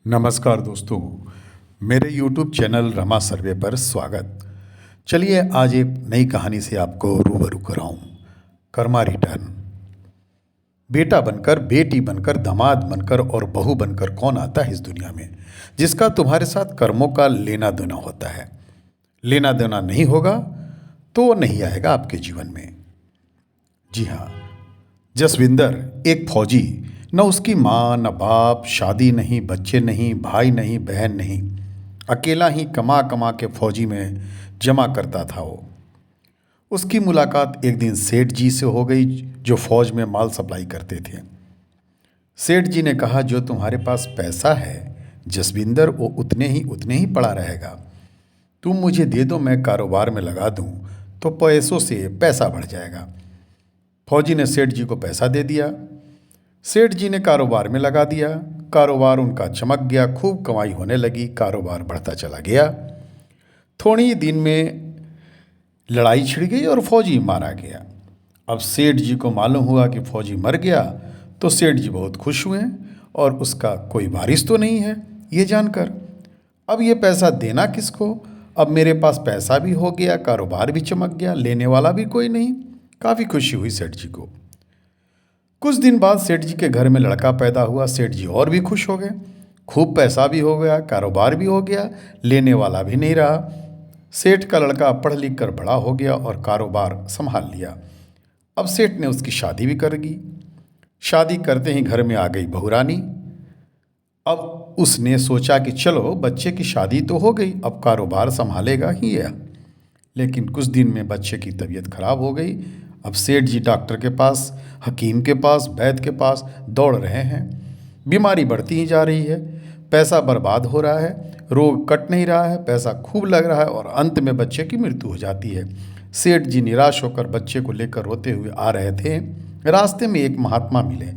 नमस्कार दोस्तों, मेरे YouTube चैनल रमा सर्वे पर स्वागत। चलिए आज एक नई कहानी से आपको रूबरू कराऊं। कर्मा रिटर्न। बेटा बनकर, बेटी बनकर, दामाद बनकर और बहू बनकर कौन आता है इस दुनिया में जिसका तुम्हारे साथ कर्मों का लेना देना होता है। लेना देना नहीं होगा तो वो नहीं आएगा आपके जीवन में। जी हाँ, जसविंदर एक फौजी, न उसकी माँ न बाप, शादी नहीं, बच्चे नहीं, भाई नहीं, बहन नहीं, अकेला ही कमा कमा के फौजी में जमा करता था वो। उसकी मुलाकात एक दिन सेठ जी से हो गई जो फौज में माल सप्लाई करते थे। सेठ जी ने कहा, जो तुम्हारे पास पैसा है जसविंदर, वो उतने ही पड़ा रहेगा। तुम मुझे दे दो, मैं कारोबार में लगा दूं तो पैसों से पैसा बढ़ जाएगा। फौजी ने सेठ जी को पैसा दे दिया। सेठ जी ने कारोबार में लगा दिया। कारोबार उनका चमक गया, खूब कमाई होने लगी, कारोबार बढ़ता चला गया। थोड़ी ही दिन में लड़ाई छिड़ गई और फौजी मारा गया। अब सेठ जी को मालूम हुआ कि फौजी मर गया तो सेठ जी बहुत खुश हुए और उसका कोई वारिस तो नहीं है ये जानकर। अब ये पैसा देना किसको? अब मेरे पास पैसा भी हो गया, कारोबार भी चमक गया, लेने वाला भी कोई नहीं। काफ़ी खुशी हुई सेठ जी को। कुछ दिन बाद सेठ जी के घर में लड़का पैदा हुआ। सेठ जी और भी खुश हो गए, खूब पैसा भी हो गया, कारोबार भी हो गया, लेने वाला भी नहीं रहा। सेठ का लड़का पढ़ लिख कर बड़ा हो गया और कारोबार संभाल लिया। अब सेठ ने उसकी शादी भी कर दी। शादी करते ही घर में आ गई बहुरानी। अब उसने सोचा कि चलो बच्चे की शादी तो हो गई, अब कारोबार संभालेगा ही है। लेकिन कुछ दिन में बच्चे की तबीयत खराब हो गई। अब सेठ जी डॉक्टर के पास, हकीम के पास, वैद्य के पास दौड़ रहे हैं। बीमारी बढ़ती ही जा रही है, पैसा बर्बाद हो रहा है, रोग कट नहीं रहा है, पैसा खूब लग रहा है और अंत में बच्चे की मृत्यु हो जाती है। सेठ जी निराश होकर बच्चे को लेकर रोते हुए आ रहे थे। रास्ते में एक महात्मा मिले।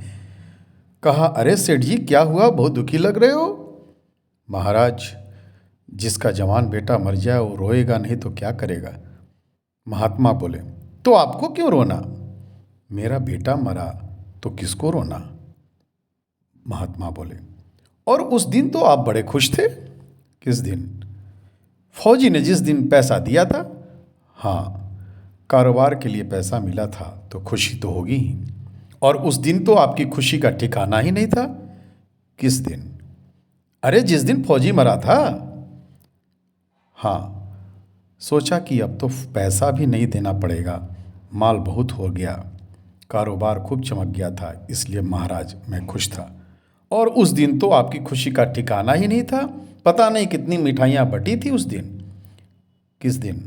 कहा, अरे सेठ जी क्या हुआ, बहुत दुखी लग रहे हो? महाराज, जिसका जवान बेटा मर जाए वो रोएगा नहीं तो क्या करेगा? महात्मा बोले, तो आपको क्यों रोना? मेरा बेटा मरा तो किसको रोना? महात्मा बोले, और उस दिन तो आप बड़े खुश थे। किस दिन? फौजी ने जिस दिन पैसा दिया था। हाँ, कारोबार के लिए पैसा मिला था तो खुशी तो होगी ही। और उस दिन तो आपकी खुशी का ठिकाना ही नहीं था। किस दिन? अरे जिस दिन फौजी मरा था। हाँ, सोचा कि अब तो पैसा भी नहीं देना पड़ेगा, माल बहुत हो गया, कारोबार खूब चमक गया था, इसलिए महाराज मैं खुश था। और उस दिन तो आपकी खुशी का ठिकाना ही नहीं था, पता नहीं कितनी मिठाइयाँ बटी थी उस दिन। किस दिन?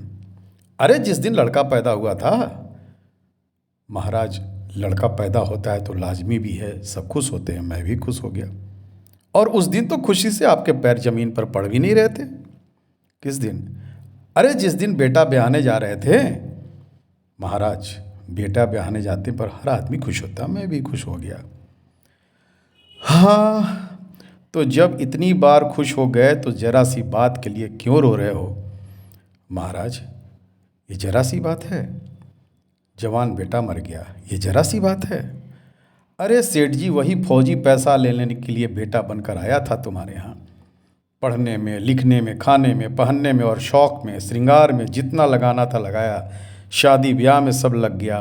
अरे जिस दिन लड़का पैदा हुआ था। महाराज, लड़का पैदा होता है तो लाजमी भी है, सब खुश होते हैं, मैं भी खुश हो गया। और उस दिन तो खुशी से आपके पैर जमीन पर पड़ भी नहीं रहे थे। किस दिन? अरे जिस दिन बेटा ब्याहने जा रहे थे। महाराज, बेटा ब्याहने जाते पर हर आदमी खुश होता, मैं भी खुश हो गया। हाँ, तो जब इतनी बार खुश हो गए तो जरा सी बात के लिए क्यों रो रहे हो? महाराज, ये जरा सी बात है, जवान बेटा मर गया, ये जरा सी बात है। अरे सेठ जी, वही फौजी पैसा लेने के लिए बेटा बनकर आया था तुम्हारे यहाँ। पढ़ने में, लिखने में, खाने में, पहनने में और शौक़ में, श्रृंगार में जितना लगाना था लगाया, शादी ब्याह में सब लग गया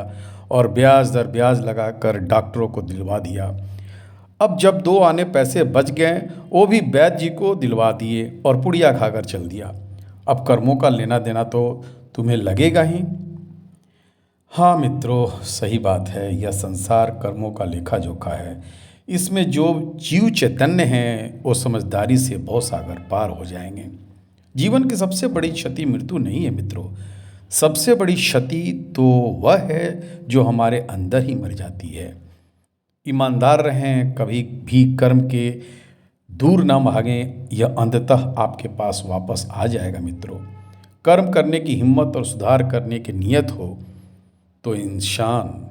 और ब्याज दर ब्याज लगा कर डॉक्टरों को दिलवा दिया। अब जब 2 आने पैसे बच गए वो भी वैद्य जी को दिलवा दिए और पुड़िया खाकर चल दिया। अब कर्मों का लेना देना तो तुम्हें लगेगा ही। हाँ मित्रों, सही बात है, यह संसार कर्मों का लेखा जोखा है। इसमें जो जीव चैतन्य हैं वो समझदारी से भव सागर पार हो जाएंगे। जीवन की सबसे बड़ी क्षति मृत्यु नहीं है मित्रों, सबसे बड़ी क्षति तो वह है जो हमारे अंदर ही मर जाती है। ईमानदार रहें, कभी भी कर्म के दूर ना भागें, यह अंततः आपके पास वापस आ जाएगा मित्रों। कर्म करने की हिम्मत और सुधार करने की नीयत हो तो इंसान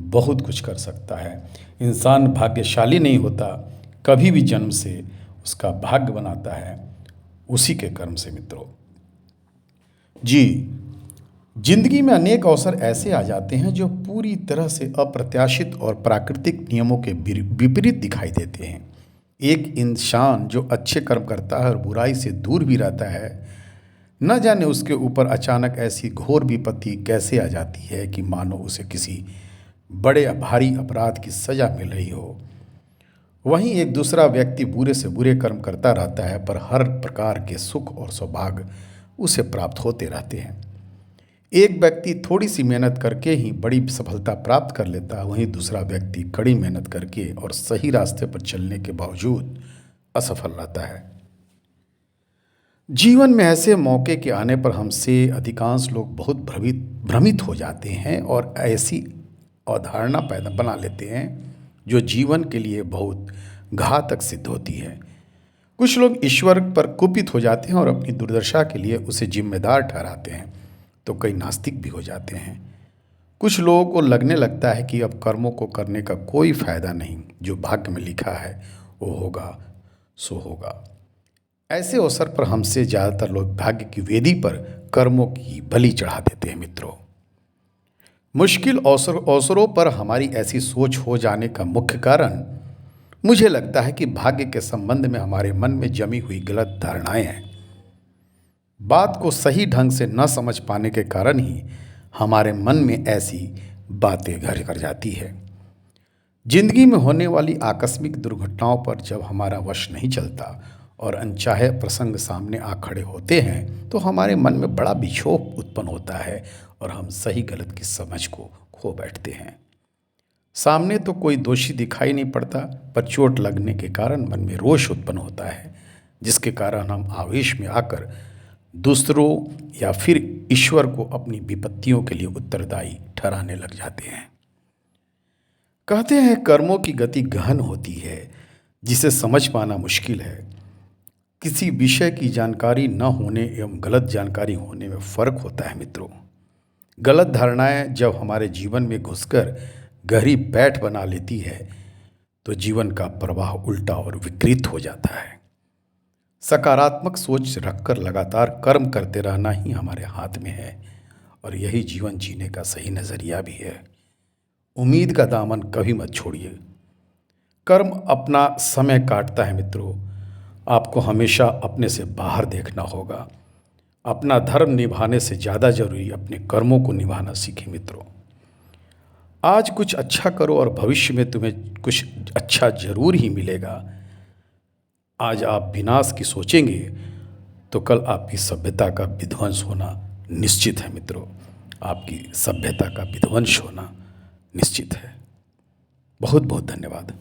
बहुत कुछ कर सकता है। इंसान भाग्यशाली नहीं होता, कभी भी जन्म से उसका भाग्य बनाता है उसी के कर्म से मित्रों। जी, जिंदगी में अनेक अवसर ऐसे आ जाते हैं जो पूरी तरह से अप्रत्याशित और प्राकृतिक नियमों के विपरीत दिखाई देते हैं। एक इंसान जो अच्छे कर्म करता है और बुराई से दूर भी रहता है, न जाने उसके ऊपर अचानक ऐसी घोर विपत्ति कैसे आ जाती है कि मानो उसे किसी बड़े भारी अपराध की सजा मिल रही हो। वहीं एक दूसरा व्यक्ति बुरे से बुरे कर्म करता रहता है, पर हर प्रकार के सुख और सौभाग्य उसे प्राप्त होते रहते हैं। एक व्यक्ति थोड़ी सी मेहनत करके ही बड़ी सफलता प्राप्त कर लेता है, वहीं दूसरा व्यक्ति कड़ी मेहनत करके और सही रास्ते पर चलने के बावजूद असफल रहता है। जीवन में ऐसे मौके के आने पर हमसे अधिकांश लोग बहुत भ्रमित हो जाते हैं और ऐसी अवधारणा पैदा बना लेते हैं जो जीवन के लिए बहुत घातक सिद्ध होती है। कुछ लोग ईश्वर पर कुपित हो जाते हैं और अपनी दुर्दशा के लिए उसे जिम्मेदार ठहराते हैं, तो कई नास्तिक भी हो जाते हैं। कुछ लोगों को लगने लगता है कि अब कर्मों को करने का कोई फायदा नहीं, जो भाग्य में लिखा है वो होगा सो होगा। ऐसे अवसर पर हमसे ज़्यादातर लोग भाग्य की वेदी पर कर्मों की बलि चढ़ा देते हैं। मित्रों, मुश्किल अवसरों पर हमारी ऐसी सोच हो जाने का मुख्य कारण मुझे लगता है कि भाग्य के संबंध में हमारे मन में जमी हुई गलत धारणाएं हैं। बात को सही ढंग से न समझ पाने के कारण ही हमारे मन में ऐसी बातें घर कर जाती है। जिंदगी में होने वाली आकस्मिक दुर्घटनाओं पर जब हमारा वश नहीं चलता और अनचाहे प्रसंग सामने आ खड़े होते हैं, तो हमारे मन में बड़ा विक्षोभ उत्पन्न होता है और हम सही गलत की समझ को खो बैठते हैं। सामने तो कोई दोषी दिखाई नहीं पड़ता, पर चोट लगने के कारण मन में रोष उत्पन्न होता है, जिसके कारण हम आवेश में आकर दूसरों या फिर ईश्वर को अपनी विपत्तियों के लिए उत्तरदायी ठहराने लग जाते हैं। कहते हैं कर्मों की गति गहन होती है, जिसे समझ पाना मुश्किल है। किसी विषय की जानकारी न होने एवं गलत जानकारी होने में फर्क होता है। मित्रों, गलत धारणाएं जब हमारे जीवन में घुसकर गहरी बैठ बना लेती है, तो जीवन का प्रवाह उल्टा और विकृत हो जाता है। सकारात्मक सोच रखकर लगातार कर्म करते रहना ही हमारे हाथ में है, और यही जीवन जीने का सही नज़रिया भी है। उम्मीद का दामन कभी मत छोड़िए। कर्म अपना समय काटता है। मित्रों, आपको हमेशा अपने से बाहर देखना होगा। अपना धर्म निभाने से ज़्यादा जरूरी अपने कर्मों को निभाना सीखें। मित्रों, आज कुछ अच्छा करो और भविष्य में तुम्हें कुछ अच्छा जरूर ही मिलेगा। आज आप विनाश की सोचेंगे तो कल आपकी सभ्यता का विध्वंस होना निश्चित है। मित्रों, आपकी सभ्यता का विध्वंस होना निश्चित है। बहुत बहुत धन्यवाद।